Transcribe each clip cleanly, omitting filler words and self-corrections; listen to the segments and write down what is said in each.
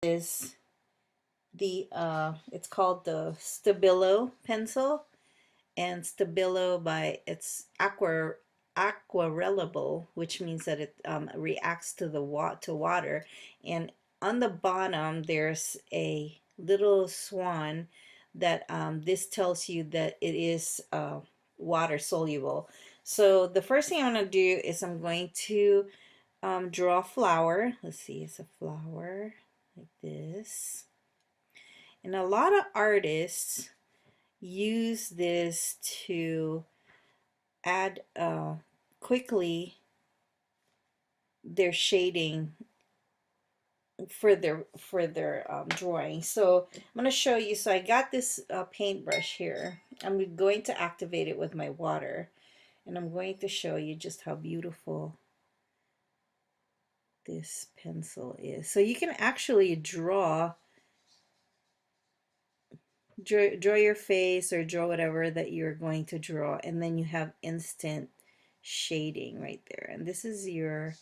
is the it's called the Stabilo pencil, and Stabilo by it's aquarellable, which means that it reacts to the water. And on the bottom there's a little swan that this tells you that it is water soluble. So the first thing I'm going to do is I'm going to draw a flower. Let's see, it's a flower like this. And a lot of artists use this to add quickly their shading for their drawing. So I'm going to show you. So I got this paintbrush here. I'm going to activate it with my water, and I'm going to show you just how beautiful this pencil is. So you can actually draw your face or draw whatever that you're going to draw, and then you have instant shading right there. And this is your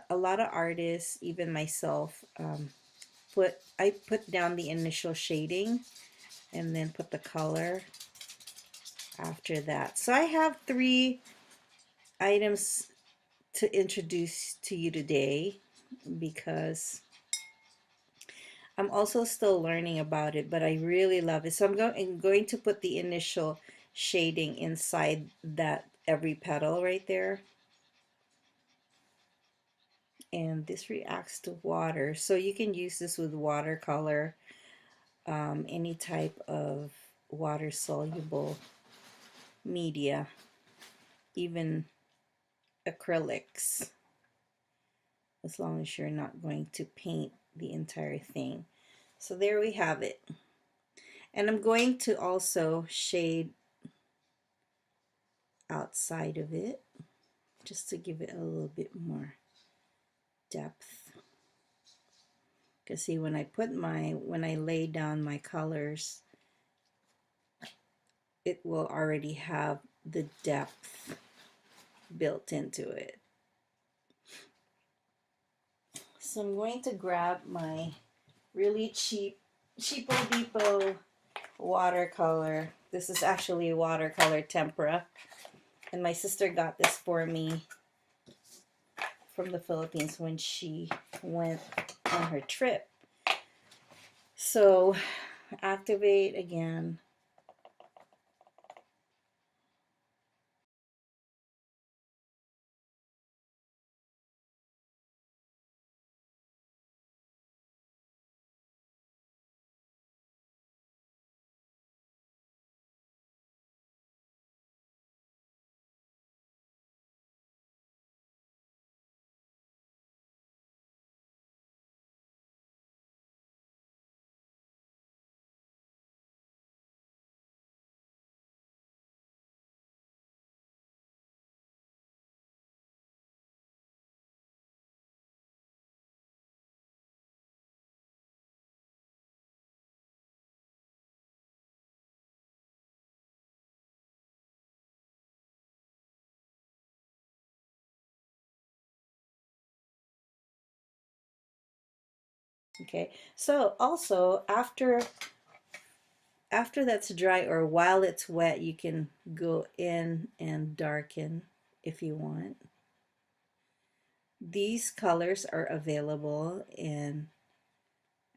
a lot of artists, even myself, I put down the initial shading and then put the color after that. So I have 3 items to introduce to you today because I'm also still learning about it, but I really love it. So I'm going to put the initial shading inside that every petal right there. And this reacts to water. So you can use this with watercolor, any type of water soluble media, even acrylics, as long as you're not going to paint the entire thing. So there we have it. And I'm going to also shade outside of it just to give it a little bit more depth. Because see, when I lay down my colors, it will already have the depth built into it. So I'm going to grab my really cheapo depot watercolor. This is actually watercolor tempera, and my sister got this for me from the Philippines when she went on her trip. So activate again. Okay, so also after that's dry or while it's wet, you can go in and darken if you want. These colors are available in,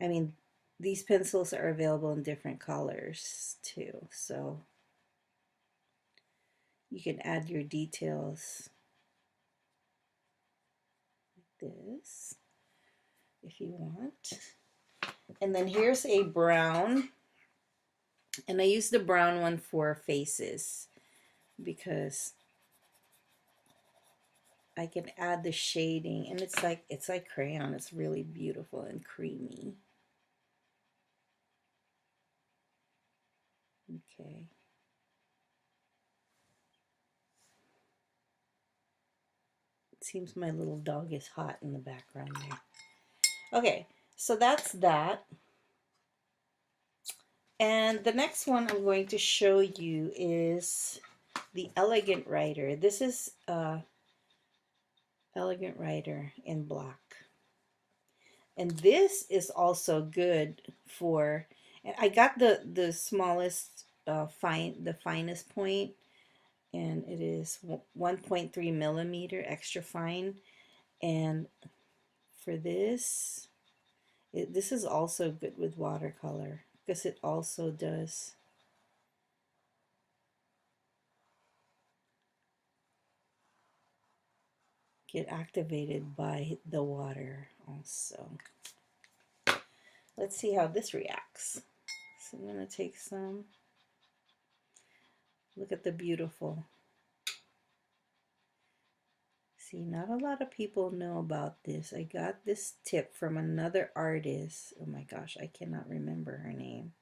I mean, these pencils are available in different colors too. So you can add your details like this if you want. And then here's a brown, and I use the brown one for faces because I can add the shading, and it's like crayon. It's really beautiful and creamy. Okay. It seems my little dog is hot in the background there. Okay, so that's that. And the next one I'm going to show you is the Elegant Writer. This is Elegant Writer in black. And this is also good for, and I got the smallest the finest point, and it is 1.3 millimeter extra fine. And for this, this is also good with watercolor because it also does get activated by the water also. Let's see how this reacts. So I'm going to take some. Look at the beautiful. See, not a lot of people know about this. I got this tip from another artist. Oh my gosh, I cannot remember her name.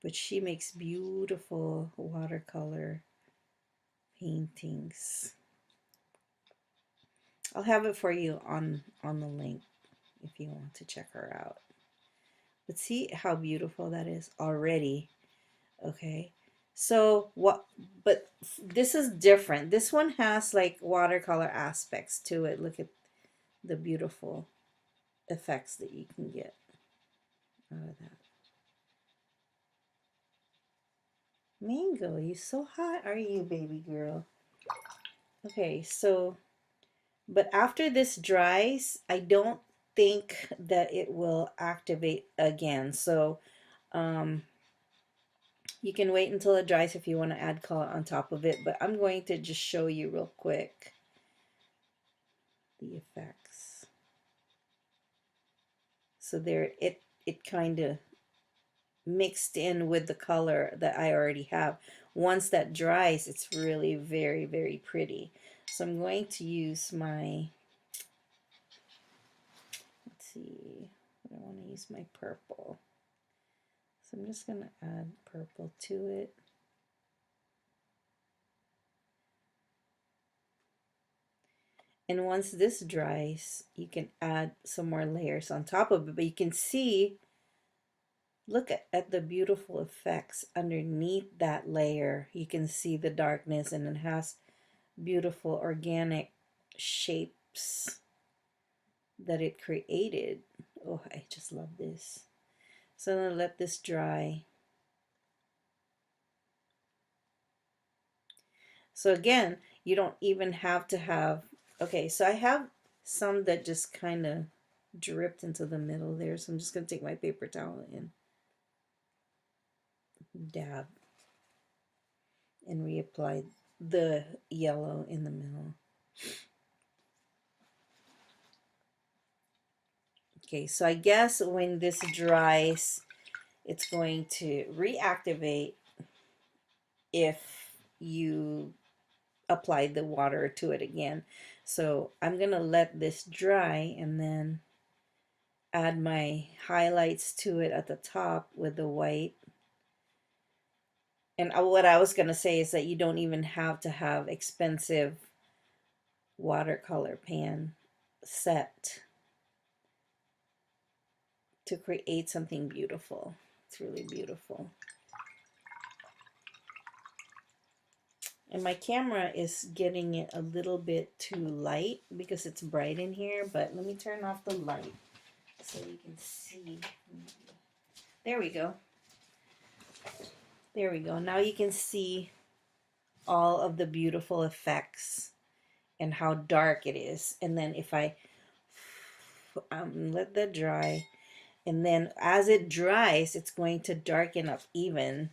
But she makes beautiful watercolor paintings. I'll have it for you on the link if you want to check her out. But see how beautiful that is already. Okay. So what, but this is different. This one has like watercolor aspects to it. Look at the beautiful effects that you can get out of that. Mango, you so hot, are you, baby girl? Okay, so, but after this dries, I don't think that it will activate again. So, um, you can wait until it dries if you want to add color on top of it, but I'm going to just show you real quick the effects. So there, it kind of mixed in with the color that I already have. Once that dries, it's really very, very pretty. So I'm going to use my, let's see, I want to use my purple. So I'm just going to add purple to it. And once this dries, you can add some more layers on top of it. But you can see, look at the beautiful effects underneath that layer. You can see the darkness, and it has beautiful organic shapes that it created. Oh, I just love this. So I'm going to let this dry. So again, you don't even have to have, okay, so I have some that just kind of dripped into the middle there. So I'm just going to take my paper towel and dab and reapply the yellow in the middle. Okay, so I guess when this dries, it's going to reactivate if you apply the water to it again. So I'm going to let this dry and then add my highlights to it at the top with the white. And what I was going to say is that you don't even have to have expensive watercolor pan set to create something beautiful. It's really beautiful. And my camera is getting it a little bit too light because it's bright in here, but let me turn off the light so you can see. There we go. There we go. Now you can see all of the beautiful effects and how dark it is. And then if I let that dry, and then as it dries, it's going to darken up even.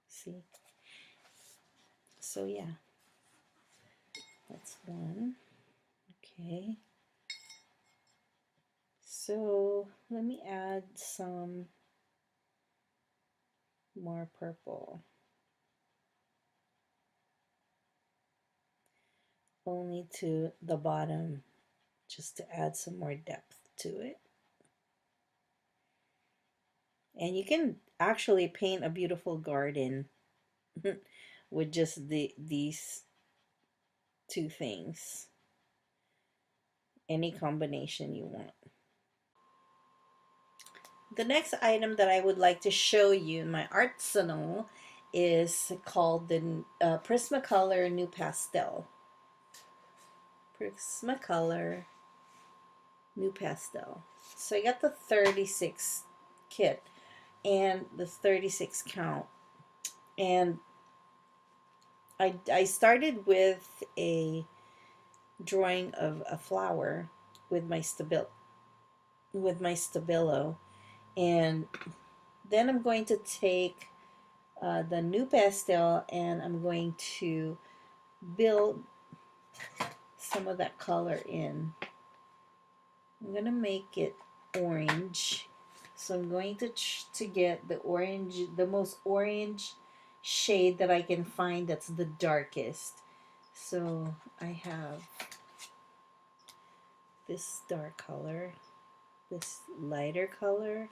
See? So yeah, that's one. Okay. So let me add some more purple. Only to the bottom, just to add some more depth to it. And you can actually paint a beautiful garden with just these two things. Any combination you want. The next item that I would like to show you in my arsenal is called the Prismacolor Nupastel. Prismacolor Nupastel. So I got the 36 kit and the 36 count. And I started with a drawing of a flower with my Stabilo, and then I'm going to take the Nupastel and I'm going to build some of that color in. I'm gonna make it orange, so I'm going to get the orange, the most orange shade that I can find that's the darkest. So I have this dark color, this lighter color.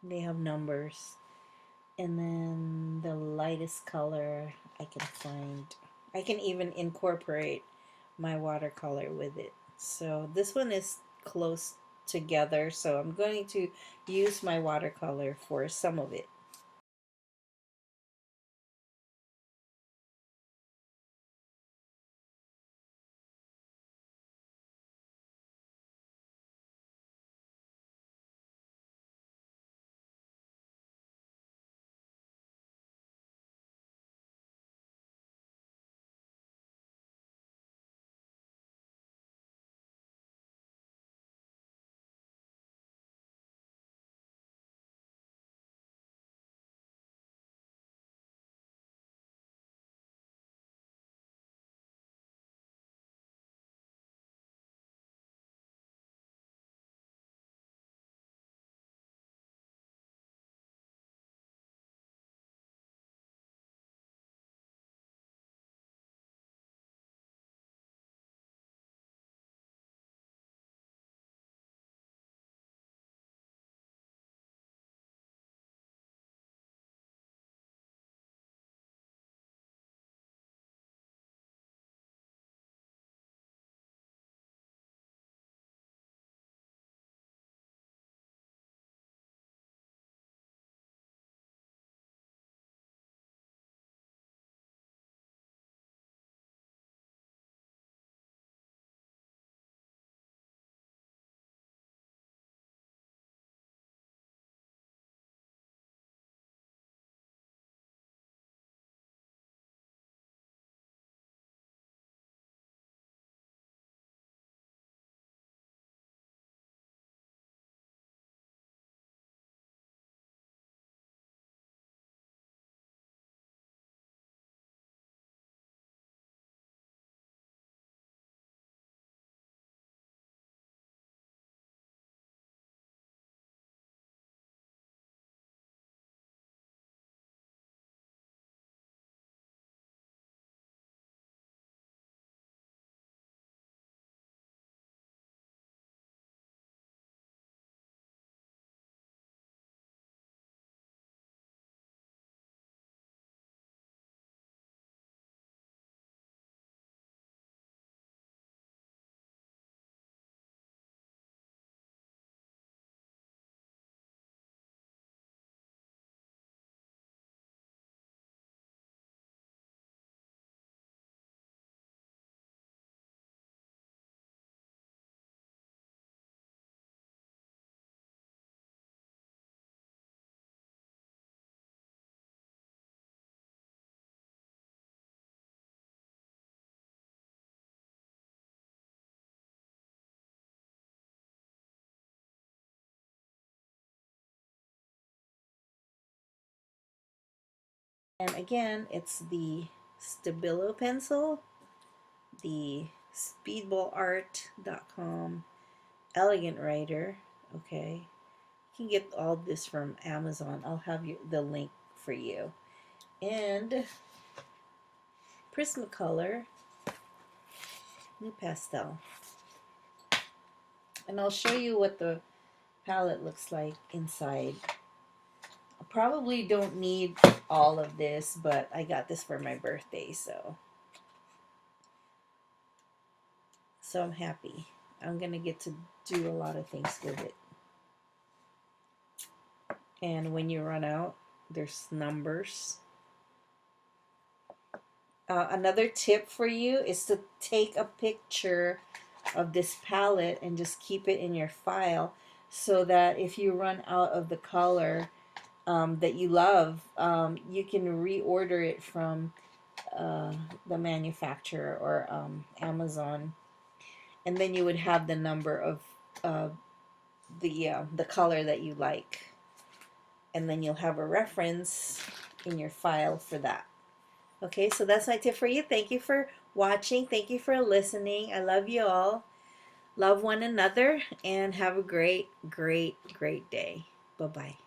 They have numbers, and then the lightest color I can find. I can even incorporate my watercolor with it. So this one is close together, so I'm going to use my watercolor for some of it. And again, it's the Stabilo Pencil, the speedballart.com elegant writer. Okay, you can get all this from Amazon. I'll have the link for you. And Prismacolor Nupastel. And I'll show you what the palette looks like inside. I probably don't need all of this, but I got this for my birthday, so I'm happy. I'm gonna get to do a lot of things with it. And when you run out, there's numbers. Another tip for you is to take a picture of this palette and just keep it in your file, so that if you run out of the color that you love, you can reorder it from the manufacturer or Amazon, and then you would have the number of uh, the color that you like, and then you'll have a reference in your file for that. Okay, so that's my tip for you. Thank you for watching. Thank you for listening. I love you all. Love one another and have a great, great, great day. Bye bye.